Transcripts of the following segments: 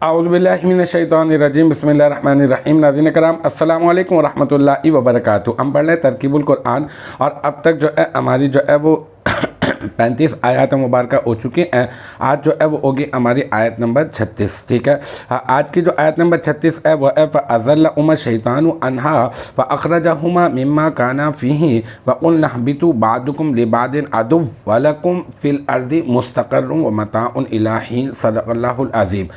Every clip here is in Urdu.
اعوذ باللہ من الشیطان الرجیم، بسم اللہ الرحمن الرحیم۔ ناظرین کرام السلام علیکم ورحمۃ اللہ وبرکاتہ۔ ہم پڑھ لیں ترکیب القرآن، اور اب تک جو ہے ہماری جو ہے وہ 35 آیات مبارکہ ہو چکی ہیں۔ آج جو ہے وہ ہوگی ہماری آیت نمبر 36، ٹھیک ہے۔ آج کی جو آیت نمبر 36 ہے وہ ہے فَأَزَلَّهُمَا الشَّيْطَانُ عَنْهَا فَأَخْرَجَهُمَا مِمَّا كَانَا فِيهِ وَقُلْنَا اهْبِطُوا بَعْضُكُمْ لِبَعْضٍ عَدُوٌّ وَلَكُمْ فِي الْأَرْضِ مُسْتَقَرٌّ وَمَتَاعٌ إِلَىٰ حِينٍ۔ صدق اللہ العظیم۔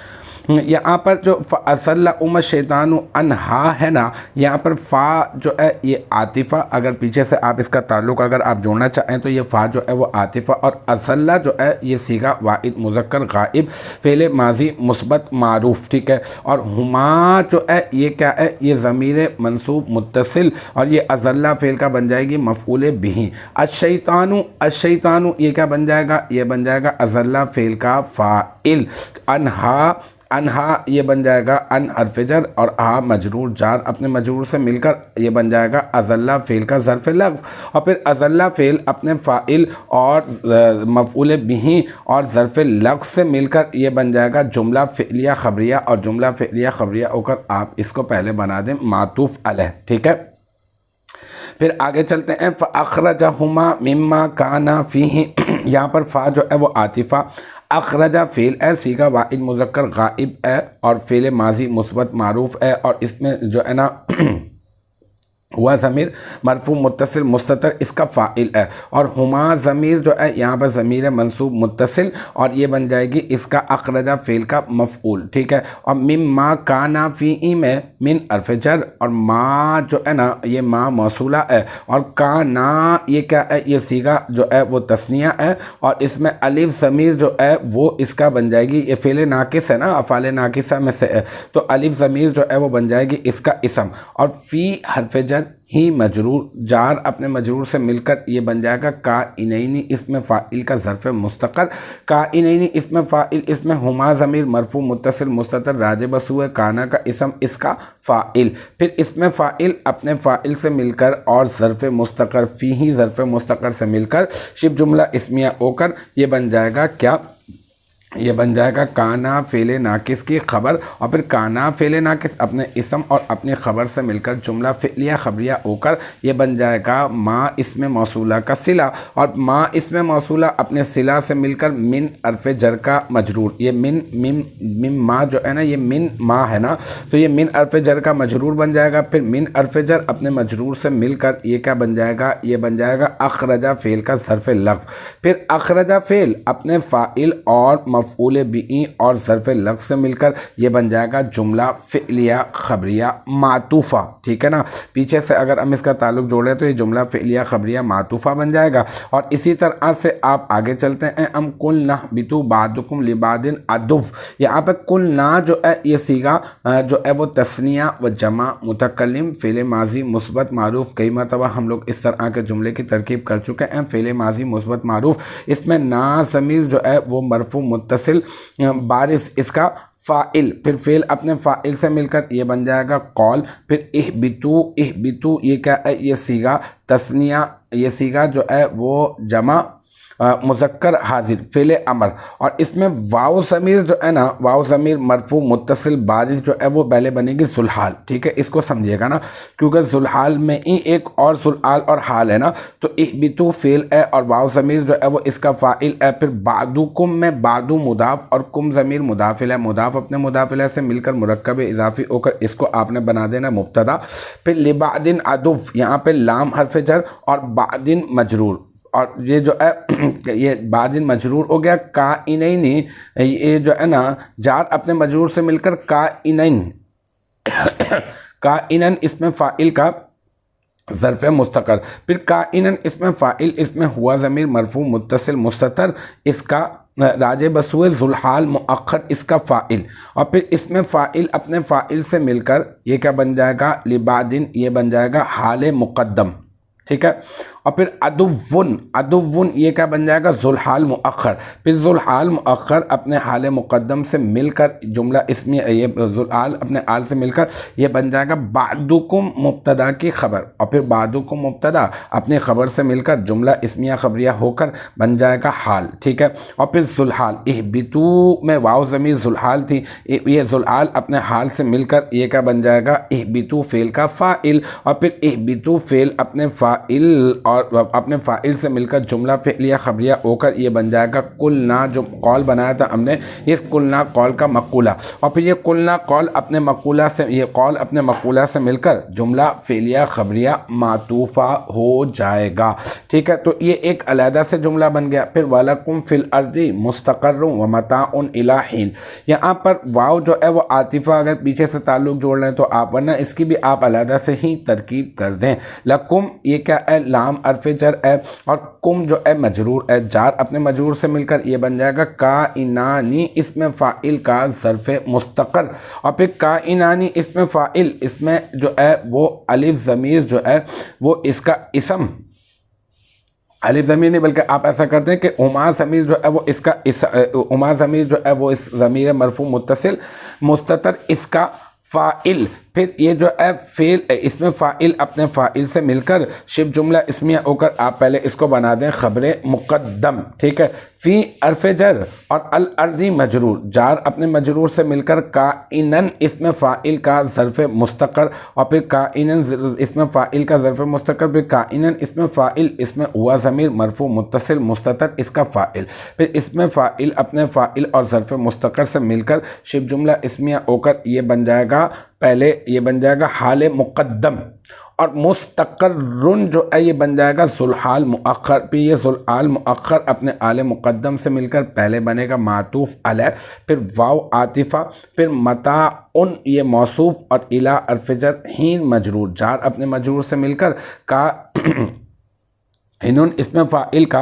یہاں پر جو فَأَزَلَّهُمَا الشَّيْطَانُ عَنْهَا ہے نا، یہاں پر فا جو ہے یہ عاطفہ، اگر پیچھے سے آپ اس کا تعلق اگر آپ جوڑنا چاہیں تو یہ فا جو ہے وہ عاطفہ، اور ازلہ جو ہے یہ صیغہ واحد مذکر غائب فعل ماضی مثبت معروف، ٹھیک ہے۔ اور ہما جو ہے یہ کیا ہے، یہ ضمیر منصوب متصل، اور یہ ازلہ فعل کا بن جائے گی مفعول بہ۔ الشیطان یہ کیا بن جائے گا، یہ بن جائے گا ازلہ فعل کا فاعل۔ انہا یہ بن جائے گا ان حرف جر، اور آ مجرور جار اپنے مجرور سے مل کر یہ بن جائے گا ازلہ فعل کا ظرف لغو، اور پھر ازلہ فعل اپنے فاعل اور مفعول بہ اور ظرف لغو سے مل کر یہ بن جائے گا جملہ فعلیہ خبریہ، اور جملہ فعلیہ خبریہ ہو کر آپ اس کو پہلے بنا دیں معطوف علیہ، ٹھیک ہے۔ پھر آگے چلتے ہیں فَأَخْرَجَهُمَا مِمَّا كَانَا فِيهِ، یہاں پر فا جو ہے وہ عاطفہ، اخرجہ فعل ہے صیغہ واحد مذکر غائب ہے، اور فعل ماضی مثبت معروف ہے، اور اس میں جو ہے نا ہوا ضمیر مرفوع متصل مستتر اس کا فاعل ہے، اور ہما ضمیر جو ہے یہاں پر ضمیر منصوب متصل، اور یہ بن جائے گی اس کا اخرجہ فعل کا مفعول، ٹھیک ہے۔ اور مما کانا فی میں من حرف جر، اور ما جو ہے نا یہ ما موصولہ ہے، اور کانا یہ کیا ہے، یہ صیغہ جو ہے وہ تثنیہ ہے، اور اس میں الف ضمیر جو ہے وہ اس کا بن جائے گی، یہ فعل ناقص ہے نا، افعال ناقصہ میں سے ہے، تو الف ضمیر جو ہے وہ بن جائے گی اس کا اسم، اور فی حرف جر ہی مجرور جار اپنے مجرور سے مل کر یہ بن جائے گا کائنین اسم فاعل کا ظرف مستقر، کائنین اسم فاعل، اس میں ہما ضمیر مرفوع متصل مستتر راجع بس ہوئے، کانا کا اسم اس کا فاعل، پھر اس میں فاعل اپنے فاعل سے مل کر اور ظرف مستقر فی ہی ظرف مستقر سے مل کر شبہ جملہ اسمیہ ہو کر یہ بن جائے گا کیا، یہ بن جائے گا کانا فعل ناقص کی خبر، اور پھر کانا فعل ناقص اپنے اسم اور اپنی خبر سے مل کر جملہ فعلیہ خبریہ ہو کر یہ بن جائے گا ما اسم موصولہ کا صلہ، اور ما اسم موصولہ اپنے صلہ سے مل کر من حرف جر کا مجرور، یہ من ما جو ہے نا، یہ من ما ہے نا، تو یہ من حرف جر کا مجرور بن جائے گا، پھر من حرف جر اپنے مجرور سے مل کر یہ کیا بن جائے گا، یہ بن جائے گا اخرجہ فعل کا ظرف لغو، پھر اخرجہ فعل اپنے فاعل اور مفعول بہ اور ظرف لغو سے مل کر یہ بن جائے گا جملہ فعلیہ خبریہ معطوفہ، ٹھیک ہے نا۔ پیچھے سے اگر ہم اس کا تعلق جوڑیں تو یہ جملہ فعلیہ خبریہ معطوفہ بن جائے گا، اور اسی طرح سے آپ آگے چلتے ہیں ام قلنا اہبطوا بعضکم لبعض عدو، یہاں پہ قلنا جو ہے یہ صیغہ جو ہے وہ تثنیہ و جمع متکلم فعل ماضی مثبت معروف، کئی مرتبہ ہم لوگ اس طرح کے جملے کی ترکیب کر چکے ہیں، فعل ماضی مثبت معروف، اس میں نا ضمیر جو ہے وہ مرفوع متصل بارث اس کا فاعل، پھر فعل اپنے فاعل سے مل کر یہ بن جائے گا قول، پھر اہبطوا یہ کیا ہے، یہ صیغہ تثنیہ، یہ صیغہ جو ہے وہ جمع مذکر حاضر فعل امر، اور اس میں واو ضمیر جو ہے نا، واو ضمیر مرفوع متصل بارث جو ہے وہ پہلے بنے گی ذوالحال، ٹھیک ہے، اس کو سمجھیے گا نا، کیونکہ ذوالحال میں ہی ایک اور ذوالحال اور حال ہے نا، تو اہبطوا فعل ہے اور واو ضمیر جو ہے وہ اس کا فاعل ہے، پھر بعدکم میں بعدو مضاف اور کم ضمیر مضاف الیہ، مضاف اپنے مضاف الیہ سے مل کر مرکب اضافی ہو کر اس کو آپ نے بنا دینا مبتدا، پھر لبعض عدو یہاں پہ لام حرف جر اور بعض مجرور، اور یہ جو ہے یہ بعض مجرور ہو گیا، کائنین یہ جو ہے نا جار اپنے مجرور سے مل کر کائنن اس میں فاعل کا ظرف مستقر، پھر کائنن اس میں فاعل، اس میں ہوا ضمیر مرفوع متصل مستتر اس کا راجع بسوئے ذوالحال مؤخر اس کا فاعل، اور پھر اس میں فاعل اپنے فاعل سے مل کر یہ کیا بن جائے گا، لبعض یہ بن جائے گا حال مقدم، ٹھیک ہے۔ اور پھر عدوٌ، عدوٌ یہ کیا بن جائے گا؟ ذوالحال مؤخر، پھر ذوالحال مؤخر اپنے حال مقدم سے مل کر جملہ اسمیہ، یہ ذوالحال اپنے حال سے مل کر یہ بن جائے گا بعدکم مبتدا کی خبر، اور پھر بعدکم مبتدا اپنی خبر سے مل کر جملہ اسمیہ خبریہ ہو کر بن جائے گا حال، ٹھیک ہے۔ اور پھر ذوالحال، اہبتو میں واو ضمیر ذوالحال تھی، یہ ذوالحال اپنے حال سے مل کر یہ کیا بن جائے گا؟ اہبتو فعل کا فاعل، اور پھر اہبتو فعل اپنے فاعل اور اپنے فاعل سے مل کر جملہ فعلیہ خبریہ ہو کر یہ بن جائے گا قلنا، جو قول بنایا تھا ہم نے اس قلنا قول کا مقولہ، اور پھر یہ قلنا قول اپنے مقولہ سے، یہ قول اپنے مقولہ سے مل کر جملہ فعلیہ خبریہ معطوفہ ہو جائے گا، ٹھیک ہے۔ تو یہ ایک علیحدہ سے جملہ بن گیا۔ پھر وَلَكُمْ فِي الْأَرْضِ مُسْتَقَرٌّ وَمَتَاعٌ إِلَىٰ حِينٍ، یہاں پر واو جو ہے وہ عاطفہ اگر پیچھے سے تعلق جوڑ لیں تو آپ، ورنہ اس کی بھی آپ علیحدہ سے ہی ترکیب کر دیں۔ لکم یہ کیا ہے؟ لام حرف جر ہے، اور کم جو ہے مجرور ہے، جار اپنے مجرور سے مل کر یہ بن جائے گا کائنانی اسم فاعل کا ظرف مستقر، اور پھر کائنانی اسم فاعل، اس میں جو ہے وہ الف ضمیر جو ہے وہ اس کا اسم، الف ضمیر نہیں بلکہ آپ ایسا کرتے ہیں کہ ہما ضمیر جو ہے وہ اس کا، ہما ضمیر جو ہے وہ اس ضمیر مرفوع متصل مستتر اس کا فاعل، پھر یہ جو ہے فعل، اس میں فاعل اپنے فاعل سے مل کر شبہ جملہ اسمیہ ہو کر آپ پہلے اس کو بنا دیں خبر مقدم، ٹھیک ہے۔ فی حرف جر اور الارضی مجرور، جار اپنے مجرور سے مل کر کائنن اس میں فاعل کا ظرف مستقر، اور پھر کائنن اس میں فاعل کا ظرف مستقر، پھر کائنن اس میں فاعل، اس میں ہوا ضمیر مرفوع متصل مستتر اس کا فاعل، پھر اس میں فاعل اپنے فاعل اور ظرف مستقر سے مل کر شبہ جملہ اسمیہ ہو کر یہ بن جائے گا، پہلے یہ بن جائے گا حال مقدم، اور مستقرن جو ہے یہ بن جائے گا ذوالحال مؤخر، پھر یہ ذوالحال مؤخر اپنے حال مقدم سے مل کر پہلے بنے گا معطوف علیہ، پھر واو عاطفہ، پھر متاعن یہ موصوف، اور الی حرف جر حین مجرور، جار اپنے مجرور سے مل کر کا انون اس میں فاعل کا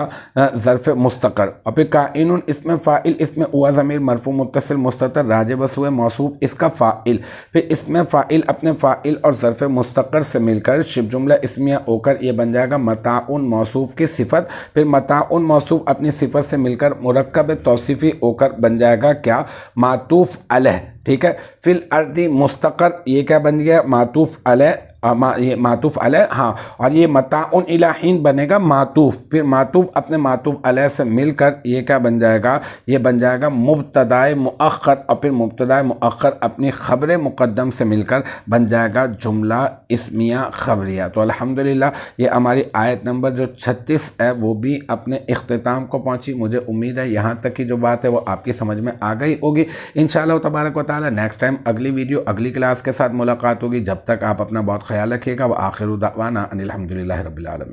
ظرف مستقر، اور پھر کائنون اس میں فاعل، اس میں ہوا ضمیر مرفوع متصل مستتر راجع بس ہوئے موصوف اس کا فاعل، پھر اس میں فاعل اپنے فاعل اور ظرف مستقر سے مل کر شبہ جملہ اسمیہ ہو کر یہ بن جائے گا متاعن موصوف کی صفت، پھر متاعن موصوف اپنی صفت سے مل کر مرکب توصیفی ہو کر بن جائے گا کیا؟ معطوف علیہ، ٹھیک ہے۔ فی الارض مستقر یہ کیا بن گیا؟ معطوف علیہ، یہ معطوف علیہ، ہاں، اور یہ متاعن الی حین بنے گا معطوف، پھر معطوف اپنے معطوف علیہ سے مل کر یہ کیا بن جائے گا؟ یہ بن جائے گا مبتدائے مؤخر، اور پھر مبتدائے مؤخر اپنی خبر مقدم سے مل کر بن جائے گا جملہ اسمیہ خبریہ۔ تو الحمدللہ یہ ہماری آیت نمبر جو 36 ہے وہ بھی اپنے اختتام کو پہنچی۔ مجھے امید ہے یہاں تک کی جو بات ہے وہ آپ کی سمجھ میں آ گئی ہوگی۔ انشاءاللہ تبارک و تعالی نیکسٹ ٹائم اگلی ویڈیو اگلی کلاس کے ساتھ ملاقات ہوگی۔ جب تک آپ اپنا بہت خیال رکھیے گا۔ وآخر دعوانا ان الحمدللہ رب العالمین۔